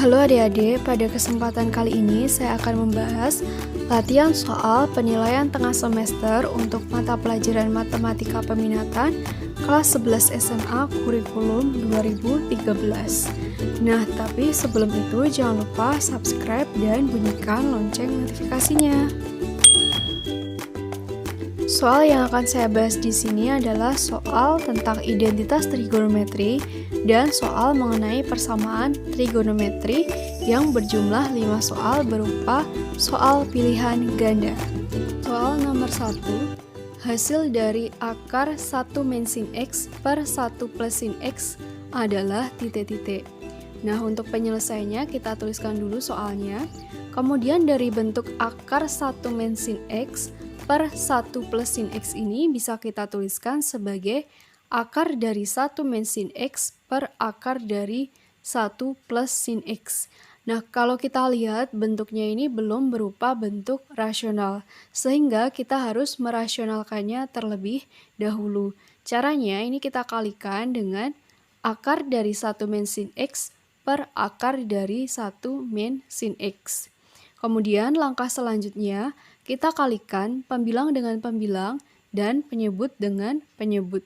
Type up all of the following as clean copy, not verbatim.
Halo adik-adik, pada kesempatan kali ini saya akan membahas latihan soal penilaian tengah semester untuk mata pelajaran matematika peminatan kelas 11 SMA kurikulum 2013. Nah, tapi sebelum itu jangan lupa subscribe dan bunyikan lonceng notifikasinya. Soal yang akan saya bahas di sini adalah soal tentang identitas trigonometri dan soal mengenai persamaan trigonometri yang berjumlah 5 soal berupa soal pilihan ganda. Soal nomor 1, hasil dari akar 1 min sin X per 1 plus sin X adalah titik-titik. Nah, untuk penyelesaiannya kita tuliskan dulu soalnya. Kemudian dari bentuk akar 1 min sin X per 1 plus sin X ini bisa kita tuliskan sebagai akar dari 1 min sin X per akar dari 1 plus sin X. Nah, kalau kita lihat bentuknya ini belum berupa bentuk rasional, sehingga kita harus merasionalkannya terlebih dahulu. Caranya ini kita kalikan dengan akar dari 1 min sin X per akar dari 1 min sin X. Kemudian langkah selanjutnya kita kalikan pembilang dengan pembilang dan penyebut dengan penyebut.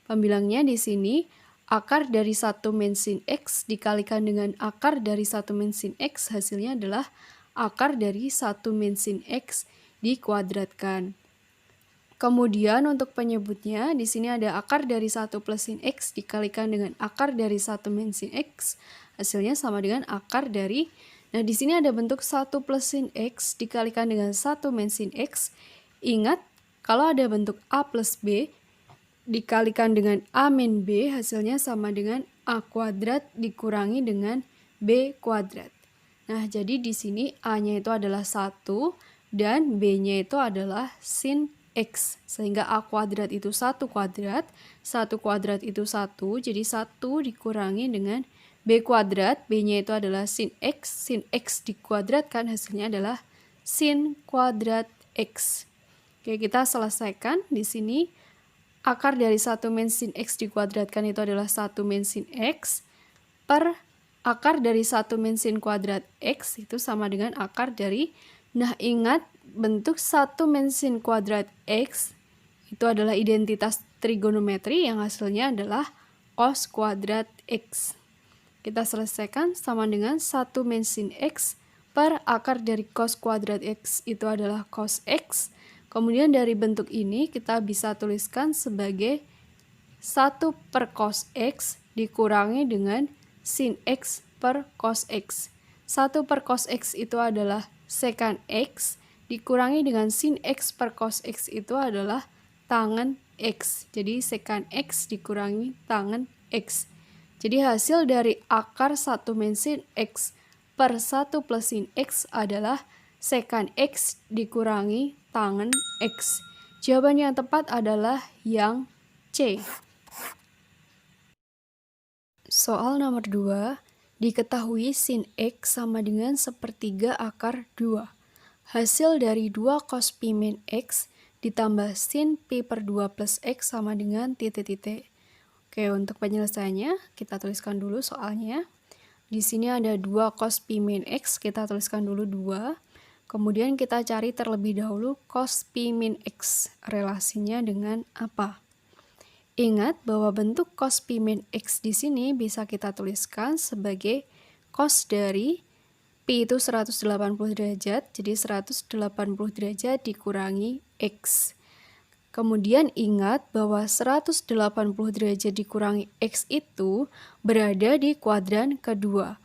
Pembilangnya di sini akar dari 1 min sin X dikalikan dengan akar dari 1 min sin X, hasilnya adalah akar dari 1 min sin X dikuadratkan. Kemudian untuk penyebutnya di sini ada akar dari 1 plus sin X dikalikan dengan akar dari 1 min sin X, hasilnya sama dengan akar dari. Nah, di sini ada bentuk 1 plus sin X dikalikan dengan 1 min sin X. Ingat, kalau ada bentuk A plus B dikalikan dengan A min B, hasilnya sama dengan A kuadrat dikurangi dengan B kuadrat. Nah, jadi di sini A-nya itu adalah 1 dan B-nya itu adalah sin X. Sehingga A kuadrat itu 1 kuadrat, 1 kuadrat itu 1, jadi 1 dikurangi dengan B kuadrat, B-nya itu adalah sin X dikuadratkan, hasilnya adalah sin kuadrat X. Oke, kita selesaikan di sini. Akar dari 1 min sin X dikuadratkan itu adalah 1 min sin X per akar dari 1 min sin kuadrat X itu sama dengan akar dari. Nah, ingat bentuk 1 min sin kuadrat X itu adalah identitas trigonometri yang hasilnya adalah cos kuadrat X. Kita selesaikan sama dengan 1 min sin X per akar dari cos kuadrat X itu adalah cos X. Kemudian dari bentuk ini kita bisa tuliskan sebagai 1 per cos X dikurangi dengan sin X per cos X. 1 per cos X itu adalah secant X dikurangi dengan sin X per cos X itu adalah tangen X. Jadi secant X dikurangi tangen X. Jadi hasil dari akar 1 min sin X per 1 plus sin X adalah secant X dikurangi tangen X. Jawaban yang tepat adalah yang C. Soal nomor 2, diketahui sin X sama dengan 1/3 akar 2. Hasil dari 2 cos pi min X ditambah sin pi per 2 plus X sama dengan titik-titik. Oke, untuk penyelesaiannya kita tuliskan dulu soalnya. Di sini ada 2 cos pi min X, kita tuliskan dulu 2. Kemudian kita cari terlebih dahulu cos pi min X. Relasinya dengan apa? Ingat bahwa bentuk cos pi min X di sini bisa kita tuliskan sebagai cos dari pi itu 180 derajat, jadi 180 derajat dikurangi X. Kemudian ingat bahwa 180 derajat dikurangi X itu berada di kuadran kedua.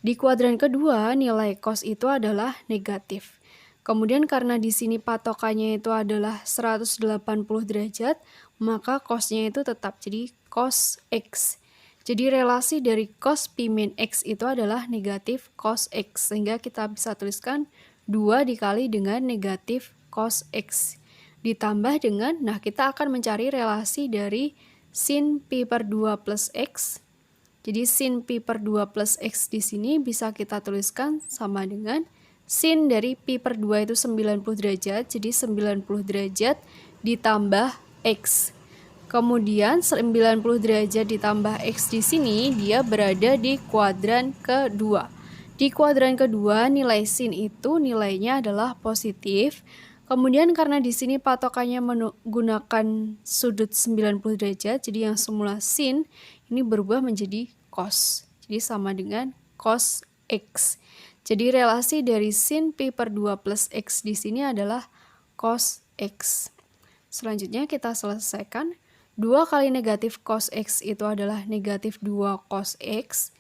Di kuadran kedua nilai cos itu adalah negatif. Kemudian karena di sini patokannya itu adalah 180 derajat, maka cosnya itu tetap jadi cos X. Jadi relasi dari cos pi min X itu adalah negatif cos X. Sehingga kita bisa tuliskan 2 dikali dengan negatif cos X. Ditambah dengan, nah kita akan mencari relasi dari sin pi per 2 plus X. Jadi sin pi per 2 plus X di sini bisa kita tuliskan sama dengan sin dari pi per 2 itu 90 derajat, jadi 90 derajat ditambah X. Kemudian 90 derajat ditambah X di sini dia berada di kuadran kedua. Di kuadran kedua, nilai sin itu nilainya adalah positif. Kemudian karena di sini patokannya menggunakan sudut 90 derajat, jadi yang semula sin ini berubah menjadi cos. Jadi sama dengan cos X. Jadi relasi dari sin pi per 2 plus X di sini adalah cos X. Selanjutnya kita selesaikan. 2 kali negatif cos X itu adalah negatif 2 cos X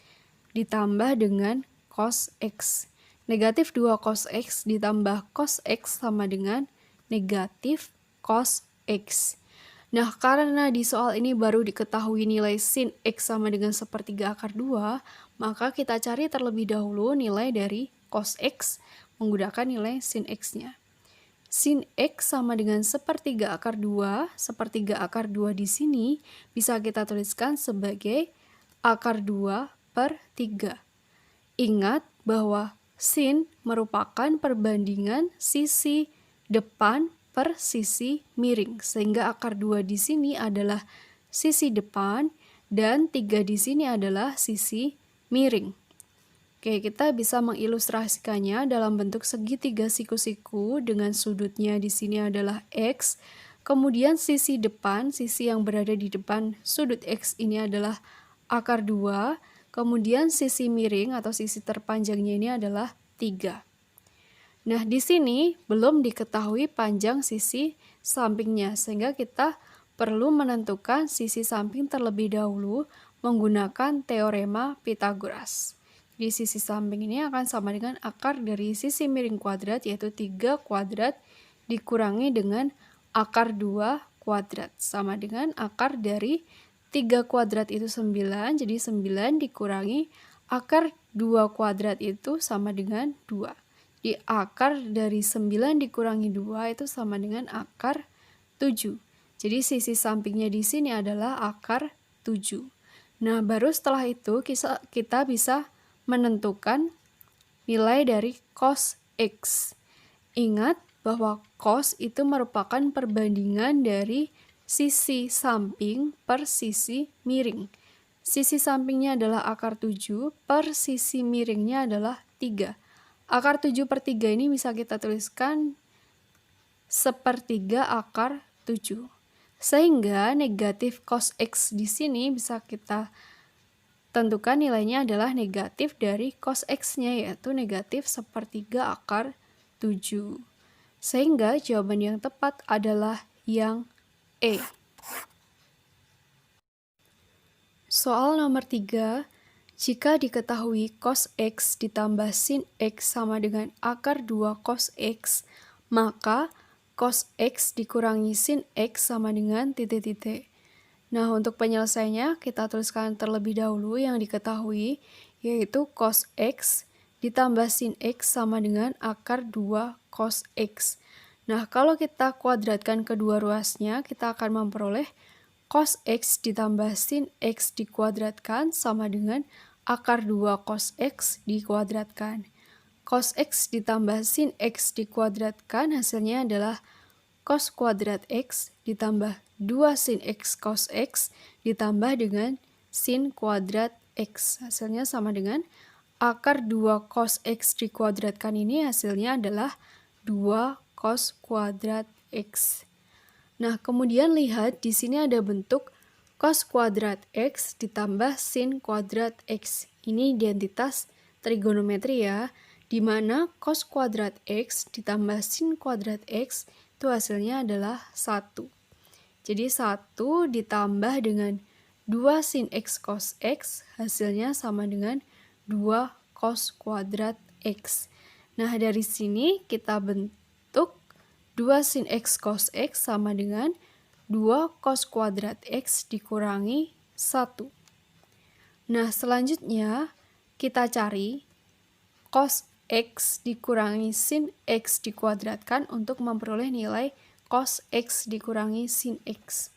ditambah dengan cos X. Negatif 2 cos X ditambah cos X sama dengan negatif cos X. Nah, karena di soal ini baru diketahui nilai sin X sama dengan sepertiga akar 2, maka kita cari terlebih dahulu nilai dari cos X menggunakan nilai sin X-nya. Sin X sama dengan sepertiga akar 2. Sepertiga akar 2 di sini bisa kita tuliskan sebagai akar 2 per 3. Ingat bahwa sin merupakan perbandingan sisi depan per sisi miring, sehingga akar 2 di sini adalah sisi depan dan 3 di sini adalah sisi miring. Oke, kita bisa mengilustrasikannya dalam bentuk segitiga siku-siku dengan sudutnya di sini adalah X. Kemudian sisi depan, sisi yang berada di depan sudut X ini adalah akar 2. Kemudian sisi miring atau sisi terpanjangnya ini adalah 3. Nah, di sini belum diketahui panjang sisi sampingnya, sehingga kita perlu menentukan sisi samping terlebih dahulu menggunakan teorema Pythagoras. Di sisi samping ini akan sama dengan akar dari sisi miring kuadrat, yaitu 3 kuadrat dikurangi dengan akar 2 kuadrat. Sama dengan akar dari 3 kuadrat itu 9, jadi 9 dikurangi akar 2 kuadrat itu sama dengan 2. Di akar dari 9 dikurangi 2 itu sama dengan akar 7. Jadi sisi sampingnya di sini adalah akar 7. Nah, baru setelah itu kita bisa menentukan nilai dari cos X. Ingat bahwa cos itu merupakan perbandingan dari sisi samping per sisi miring. Sisi sampingnya adalah akar 7 per sisi miringnya adalah 3. Akar 7 per 3 ini bisa kita tuliskan sepertiga akar 7. Sehingga negatif cos X di sini bisa kita tentukan nilainya adalah negatif dari cos X-nya, yaitu negatif sepertiga akar 7. Sehingga jawaban yang tepat adalah yang E. Soal nomor 3. Jika diketahui cos X ditambah sin X sama dengan akar 2 cos X, maka cos X dikurangi sin X sama dengan titik-titik. Nah, untuk penyelesaiannya kita tuliskan terlebih dahulu yang diketahui, yaitu cos X ditambah sin X sama dengan akar 2 cos X. Nah, kalau kita kuadratkan kedua ruasnya, kita akan memperoleh cos X ditambah sin X dikuadratkan sama dengan akar 2 cos X dikuadratkan. Cos X ditambah sin X dikuadratkan hasilnya adalah cos kuadrat X ditambah 2 sin X cos X ditambah dengan sin kuadrat X. Hasilnya sama dengan akar 2 cos X dikuadratkan ini hasilnya adalah 2 cos kuadrat X. Nah, kemudian lihat di sini ada bentuk cos kuadrat X ditambah sin kuadrat X. Ini identitas trigonometri ya, di mana cos kuadrat X ditambah sin kuadrat X itu hasilnya adalah 1. Jadi 1 ditambah dengan 2 sin X cos X hasilnya sama dengan 2 cos kuadrat X. Nah, dari sini kita bentuk 2 sin X cos X sama dengan 2 cos kuadrat X dikurangi 1. Nah, selanjutnya kita cari cos X dikurangi sin X dikuadratkan untuk memperoleh nilai cos X dikurangi sin X.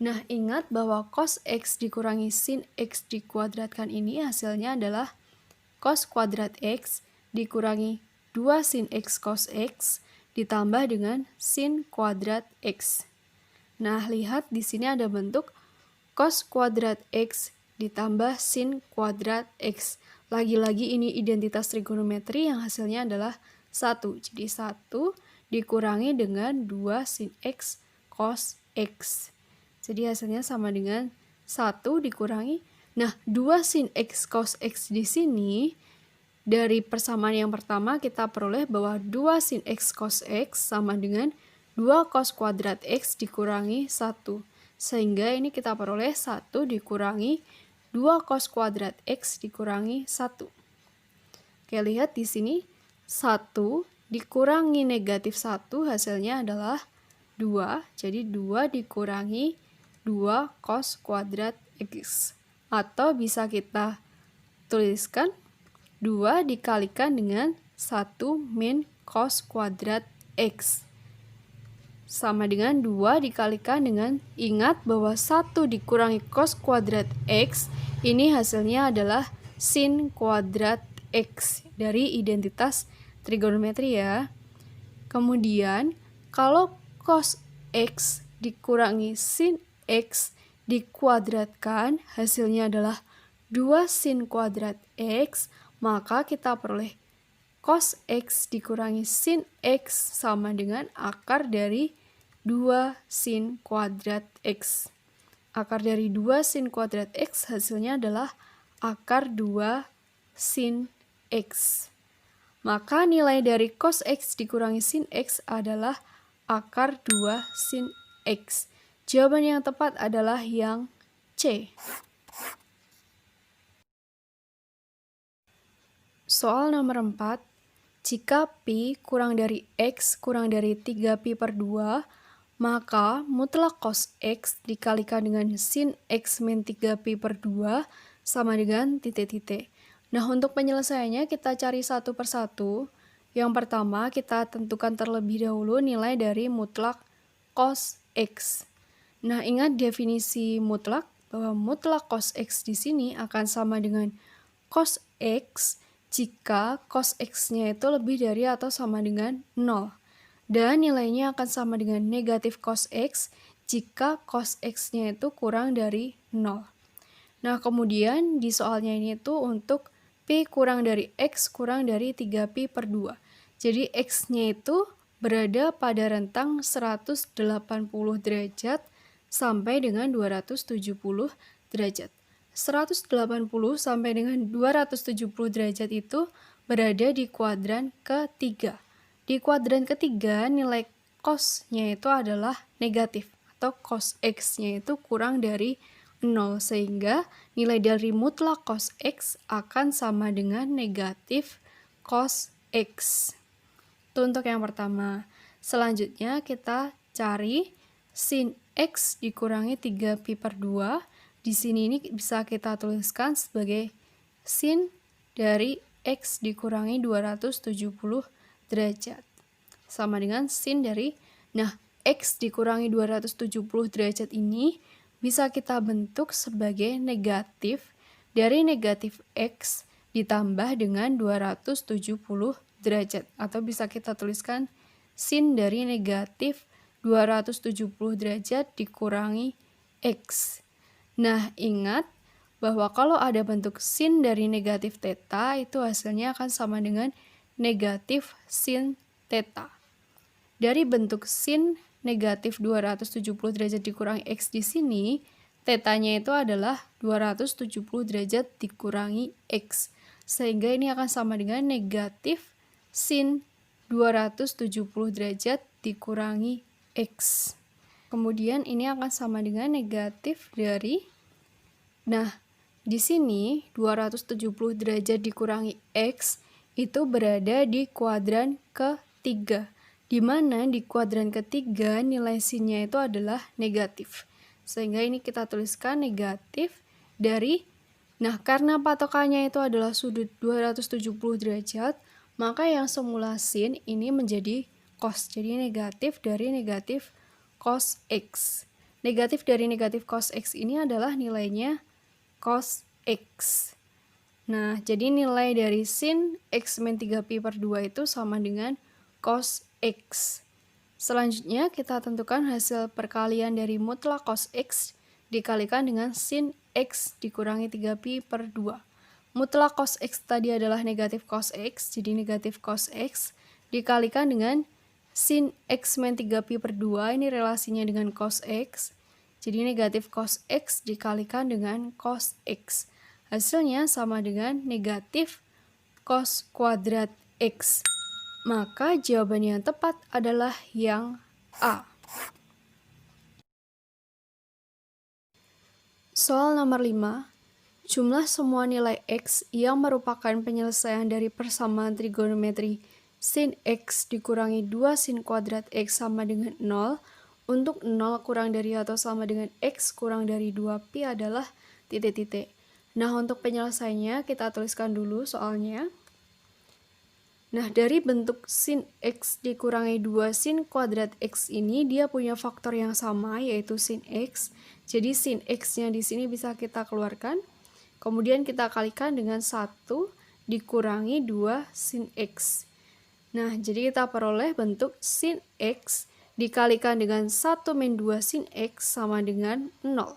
Nah, ingat bahwa cos X dikurangi sin X dikuadratkan ini hasilnya adalah cos kuadrat X dikurangi 2 sin X cos X ditambah dengan sin kuadrat X. Nah, lihat di sini ada bentuk cos kuadrat X ditambah sin kuadrat X. Lagi-lagi ini identitas trigonometri yang hasilnya adalah 1. Jadi 1 dikurangi dengan 2 sin X cos X. Jadi hasilnya sama dengan 1 dikurangi. Nah, 2 sin X cos X di sini, dari persamaan yang pertama kita peroleh bahwa 2 sin X cos X sama dengan 2 cos kuadrat X dikurangi 1. Sehingga ini kita peroleh 1 dikurangi 2 cos kuadrat X dikurangi 1. Oke, lihat di sini 1 dikurangi negatif 1 hasilnya adalah 2. Jadi 2 dikurangi 2 cos kuadrat X. Atau bisa kita tuliskan 2 dikalikan dengan 1 min cos kuadrat X. Sama dengan 2 dikalikan dengan, ingat bahwa 1 dikurangi cos kuadrat X, ini hasilnya adalah sin kuadrat X dari identitas trigonometri ya. Kemudian, kalau cos X dikurangi sin X dikuadratkan, hasilnya adalah 2 sin kuadrat X, maka kita peroleh cos X dikurangi sin X sama dengan akar dari 2 sin kuadrat X. Akar dari 2 sin kuadrat X hasilnya adalah akar 2 sin X. Maka nilai dari cos X dikurangi sin X adalah akar 2 sin X. Jawaban yang tepat adalah yang C. Soal nomor 4. Jika Pi kurang dari X kurang dari 3Pi per 2, maka mutlak cos X dikalikan dengan sin X min 3Pi per 2 sama dengan titik-titik. Nah, untuk penyelesaiannya kita cari satu persatu. Yang pertama, kita tentukan terlebih dahulu nilai dari mutlak cos X. Nah, ingat definisi mutlak, bahwa mutlak cos X di sini akan sama dengan cos X jika cos X-nya itu lebih dari atau sama dengan 0. Dan nilainya akan sama dengan negatif cos X jika cos X-nya itu kurang dari 0. Nah, kemudian di soalnya ini itu untuk Pi kurang dari X kurang dari 3Pi per 2. Jadi X-nya itu berada pada rentang 180 derajat sampai dengan 270 derajat. 180 sampai dengan 270 derajat itu berada di kuadran ketiga. Di kuadran ketiga, nilai cos-nya itu adalah negatif, atau cos X-nya itu kurang dari 0, sehingga nilai dari mutlak cos X akan sama dengan negatif cos X. Itu untuk yang pertama. Selanjutnya kita cari sin X dikurangi 3Pi per 2. Di sini ini bisa kita tuliskan sebagai sin dari X dikurangi 270 derajat. Sama dengan sin dari, nah, X dikurangi 270 derajat ini bisa kita bentuk sebagai negatif dari negatif X ditambah dengan 270 derajat. Atau bisa kita tuliskan sin dari negatif 270 derajat dikurangi X. Nah, ingat bahwa kalau ada bentuk sin dari negatif theta, itu hasilnya akan sama dengan negatif sin theta. Dari bentuk sin negatif 270 derajat dikurangi X di sini, tetanya itu adalah 270 derajat dikurangi X. Sehingga ini akan sama dengan negatif sin 270 derajat dikurangi X. Kemudian ini akan sama dengan negatif dari, nah, di sini 270 derajat dikurangi X itu berada di kuadran ketiga, di mana di kuadran ketiga nilai sinnya itu adalah negatif. Sehingga ini kita tuliskan negatif dari, nah, karena patokannya itu adalah sudut 270 derajat, maka yang semula sin ini menjadi cos. Jadi negatif dari negatif cos X. Negatif dari negatif cos X ini adalah nilainya cos X. Nah, jadi nilai dari sin X min 3Pi per 2 itu sama dengan cos X. Selanjutnya kita tentukan hasil perkalian dari mutlak cos X dikalikan dengan sin X dikurangi 3Pi per 2. mutlak cos X tadi adalah negatif cos X, jadi negatif cos X dikalikan dengan sin X min 3pi per 2, ini relasinya dengan cos X, jadi negatif cos X dikalikan dengan cos X. Hasilnya sama dengan negatif cos kuadrat X. Maka jawaban yang tepat adalah yang A. Soal nomor 5. Jumlah semua nilai X yang merupakan penyelesaian dari persamaan trigonometri sin X dikurangi 2 sin kuadrat X sama dengan 0 untuk 0 kurang dari atau sama dengan X kurang dari 2pi adalah titik-titik. Nah, untuk penyelesaiannya kita tuliskan dulu soalnya. Nah, dari bentuk sin X dikurangi 2 sin kuadrat X ini, dia punya faktor yang sama, yaitu sin X. Jadi, sin X-nya di sini bisa kita keluarkan. Kemudian kita kalikan dengan 1 dikurangi 2 sin X. Nah, jadi kita peroleh bentuk sin X dikalikan dengan 1 min 2 sin X sama dengan 0.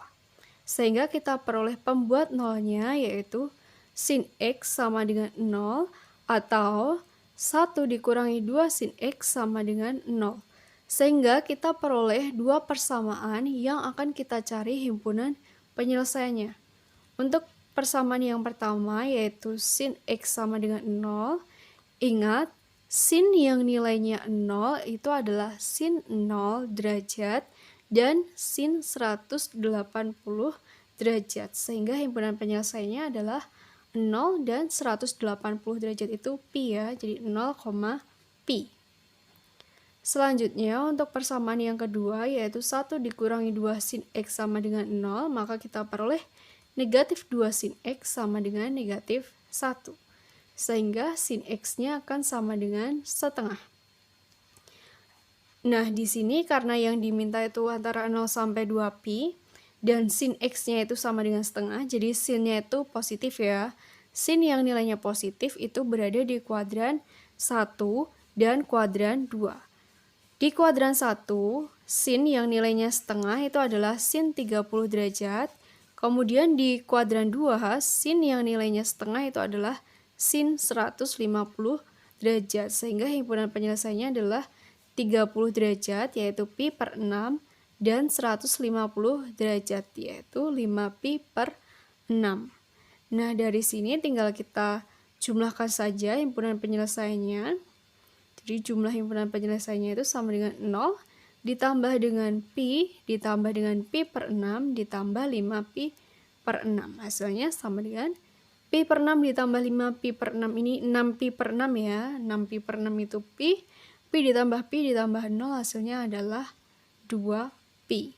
Sehingga kita peroleh pembuat nolnya, yaitu sin X sama dengan 0 atau 1 dikurangi 2 sin X sama dengan 0. Sehingga kita peroleh dua persamaan yang akan kita cari himpunan penyelesaiannya. Untuk persamaan yang pertama yaitu sin X sama dengan 0. Ingat, sin yang nilainya 0 itu adalah sin 0 derajat dan sin 180 derajat. Sehingga himpunan penyelesaiannya adalah 0 dan 180 derajat itu pi ya, jadi 0, pi. Selanjutnya untuk persamaan yang kedua yaitu 1 dikurangi 2 sin X sama dengan 0, maka kita peroleh negatif 2 sin X sama dengan negatif 1. Sehingga sin X-nya akan sama dengan setengah. Nah, di sini karena yang diminta itu antara 0 sampai 2pi, dan sin X-nya itu sama dengan setengah, jadi sin-nya itu positif ya. Sin yang nilainya positif itu berada di kuadran 1 dan kuadran 2. Di kuadran 1, sin yang nilainya setengah itu adalah sin 30 derajat. Kemudian di kuadran 2, sin yang nilainya setengah itu adalah sin 150 derajat. Sehingga himpunan penyelesaiannya adalah 30 derajat, yaitu pi per 6, dan 150 derajat, yaitu 5pi per 6. Nah, dari sini tinggal kita jumlahkan saja himpunan penyelesaiannya. Jadi jumlah himpunan penyelesaiannya itu sama dengan 0, ditambah dengan pi, ditambah dengan pi per 6, ditambah 5pi per 6. Hasilnya sama dengan pi per 6 ditambah 5pi per 6, ini 6pi per 6 ya. 6pi per 6 itu pi ditambah 0, hasilnya adalah 2pi.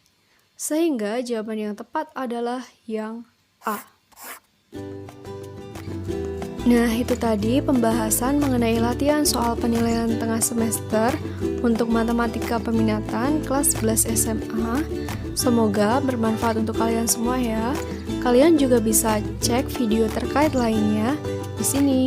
Sehingga jawaban yang tepat adalah yang A. Nah, itu tadi pembahasan mengenai latihan soal penilaian tengah semester untuk matematika peminatan kelas 11 SMA. Semoga bermanfaat untuk kalian semua ya. Kalian juga bisa cek video terkait lainnya di sini.